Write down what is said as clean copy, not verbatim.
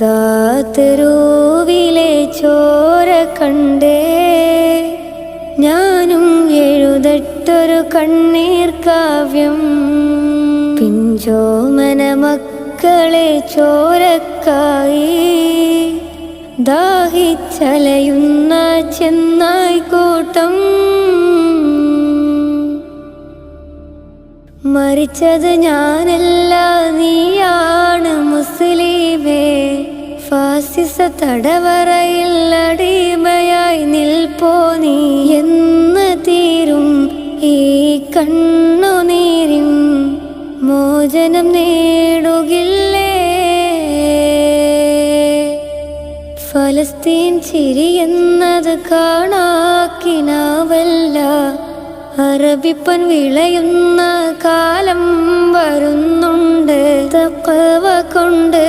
Gaza തെരുവിലെ ചോര കണ്ടേ ഞാനും എഴുതട്ടൊരു കണ്ണീർ കാവ്യം. പിഞ്ചോമന മക്കളെ ചോരക്കായി ദാഹിച്ചലയുന്ന ചെന്നായ്ക്കൂട്ടം. മരിച്ചത് ഞാനല്ല നീയാണ് മുസ്ലിമേ. ഫാസിസ തടവറയിൽ അടിമയായി നിൽപ്പോ നീ എന്ന് തീരും ഈ കണ്ണുനീരിൻ മോചനം നേടുകില്ലേ? ഫലസ്തീൻ ചിരിയെന്നത് കാണാക്കിനാവല്ല, അറബിപ്പൻ വിളയുന്ന കാലം വരുന്നുണ്ട് തഖ്വ കൊണ്ട്.